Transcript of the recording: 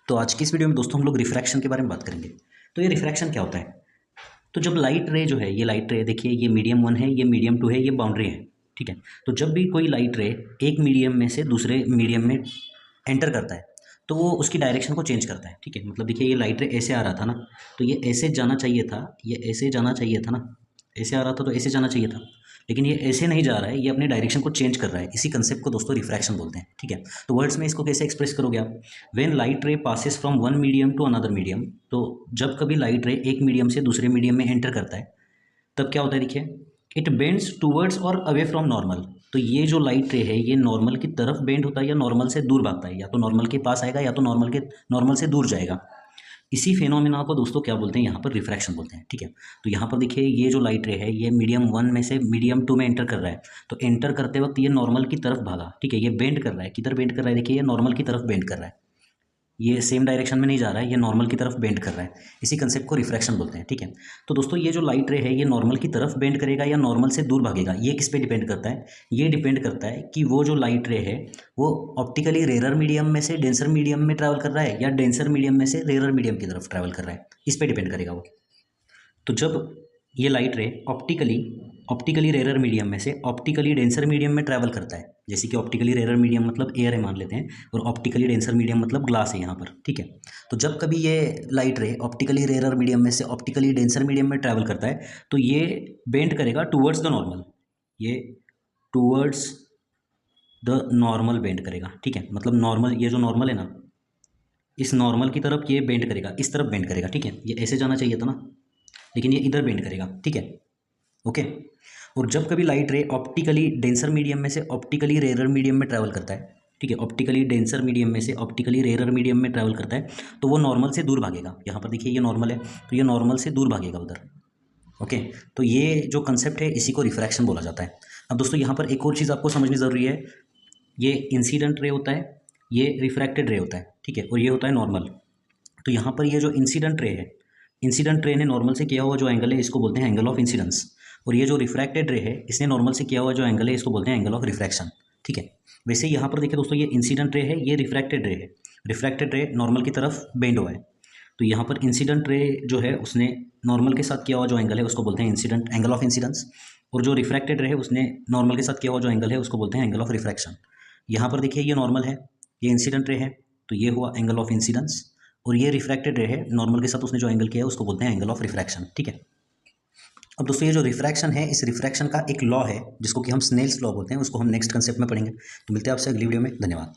तो आज की इस वीडियो में दोस्तों हम लोग रिफ्रैक्शन के बारे में बात करेंगे। तो ये रिफ्रैक्शन क्या होता है? तो जब लाइट रे जो है, ये लाइट रे देखिए, ये मीडियम 1 है, ये मीडियम 2 है, ये बाउंड्री है, ठीक है। तो जब भी कोई लाइट रे एक मीडियम में से दूसरे मीडियम में एंटर करता है तो वो उसकी डायरेक्शन को चेंज करता है, ठीक है। मतलब देखिए, ये लाइट रे ऐसे आ रहा था ना, तो ये ऐसे जाना चाहिए था, ये ऐसे जाना चाहिए था ना, ऐसे आ रहा था तो ऐसे जाना चाहिए था, लेकिन ये ऐसे नहीं जा रहा है, ये अपने डायरेक्शन को चेंज कर रहा है। इसी कंसेप्ट को दोस्तों रिफ्रैक्शन बोलते हैं, ठीक है। तो वर्ड्स में इसको कैसे एक्सप्रेस करोगे आप? When light ray passes from one medium to another medium, तो जब कभी लाइट रे एक मीडियम से दूसरे मीडियम में एंटर करता है तब क्या होता है, देखिए, इट बेंड्स टूवर्ड्स और अवे फ्रॉम नॉर्मल। तो ये जो लाइट रे है ये नॉर्मल की तरफ बेंड होता है या नॉर्मल से दूर भागता है, या तो नॉर्मल के पास आएगा या तो नॉर्मल से दूर जाएगा। इसी फेनोमेना को दोस्तों क्या बोलते हैं, यहाँ पर रिफ्रैक्शन बोलते हैं, ठीक है। तो यहाँ पर देखिए, ये जो लाइट रे है ये मीडियम 1 में से मीडियम 2 में एंटर कर रहा है, तो एंटर करते वक्त ये नॉर्मल की तरफ भागा, ठीक है। ये बेंड कर रहा है, किधर बेंड कर रहा है, देखिए ये नॉर्मल की तरफ बेंड कर रहा है, ये सेम डायरेक्शन में नहीं जा रहा है, ये नॉर्मल की तरफ बेंड कर रहा है। इसी कंसेप्ट को रिफ्रैक्शन बोलते हैं, ठीक है। तो दोस्तों ये जो लाइट रे है ये नॉर्मल की तरफ बेंड करेगा या नॉर्मल से दूर भागेगा, ये किस पे डिपेंड करता है? ये डिपेंड करता है कि वो जो लाइट रे है वो ऑप्टिकली रेरर मीडियम में से डेंसर मीडियम में ट्रैवल कर रहा है या डेंसर मीडियम में से रेरर मीडियम की तरफ ट्रैवल कर रहा है, इस पे डिपेंड करेगा वो। तो जब ये लाइट रे ऑप्टिकली ऑप्टिकली रेरर मीडियम में से ऑप्टिकली डेंसर मीडियम में ट्रैवल करता है, जैसे कि ऑप्टिकली रेरर मीडियम मतलब एयर है मान लेते हैं, और ऑप्टिकली डेंसर मीडियम मतलब ग्लास है यहाँ पर, ठीक है। तो जब कभी ये लाइट रे ऑप्टिकली रेरर मीडियम में से ऑप्टिकली डेंसर मीडियम में ट्रैवल करता है तो ये बेंड करेगा टूवर्ड्स द नॉर्मल, ये टूवर्ड्स द नॉर्मल बेंड करेगा, ठीक है। मतलब नॉर्मल, ये जो नॉर्मल है ना, इस नॉर्मल की तरफ ये बेंड करेगा, इस तरफ बेंड करेगा, ठीक है। ये ऐसे जाना चाहिए था ना, लेकिन ये इधर बेंड करेगा, ठीक है, ओके। और जब कभी लाइट रे ऑप्टिकली डेंसर मीडियम में से ऑप्टिकली रेरर मीडियम में ट्रैवल करता है, ठीक है, ऑप्टिकली डेंसर मीडियम में से ऑप्टिकली रेरर मीडियम में ट्रैवल करता है तो वो नॉर्मल से दूर भागेगा। यहाँ पर देखिए ये नॉर्मल है, तो ये नॉर्मल से दूर भागेगा उधर, ओके। तो ये जो कंसेप्ट है इसी को रिफ्रैक्शन बोला जाता है। अब दोस्तों यहाँ पर एक और चीज़ आपको समझनी ज़रूरी है, ये इंसिडेंट रे होता है, ये रिफ्रैक्टेड रे होता है, ठीक है, और ये होता है नॉर्मल। तो यहाँ पर ये जो इंसिडेंट रे है, इंसिडेंट रे ने नॉर्मल से किया हुआ जो एंगल है इसको बोलते हैं एंगल ऑफ इंसिडेंस, और ये जो रिफ्रैक्टेड रे है इसने नॉर्मल से किया हुआ जो एंगल है इसको बोलते हैं एंगल ऑफ रिफ्रैक्शन, ठीक है। वैसे यहाँ पर देखिए दोस्तों, ये इंसिडेंट रे है, ये रिफ्रैक्टेड रे है। रिफ्रैक्टेड रे नॉर्मल की तरफ बेंड हुआ है, तो यहाँ पर इंसिडेंट रे जो है उसने नॉर्मल के साथ किया हुआ जो एंगल है उसको बोलते हैं इंसिडेंट एंगल ऑफ इंसिडेंस, और जो रिफ्रैक्टेड रे है उसने नॉर्मल के साथ किया हुआ जो एंगल है उसको बोलते हैं एंगल ऑफ रिफ्रैक्शन। यहाँ पर देखिए ये नॉर्मल है, ये इंसिडेंट रे है, तो ये हुआ एंगल ऑफ इंसिडेंस, और ये रिफ्रैक्टेड रे है, नॉर्मल के साथ उसने जो एंगल किया है उसको बोलते हैं एंगल ऑफ रिफ्रैक्शन, ठीक है। अब दोस्तों ये जो रिफ्रैक्शन है, इस रिफ्रैक्शन का एक लॉ है जिसको कि हम स्नेल्स लॉ बोलते हैं, उसको हम नेक्स्ट कंसेप्ट में पढ़ेंगे। तो मिलते हैं आपसे अगली वीडियो में, धन्यवाद।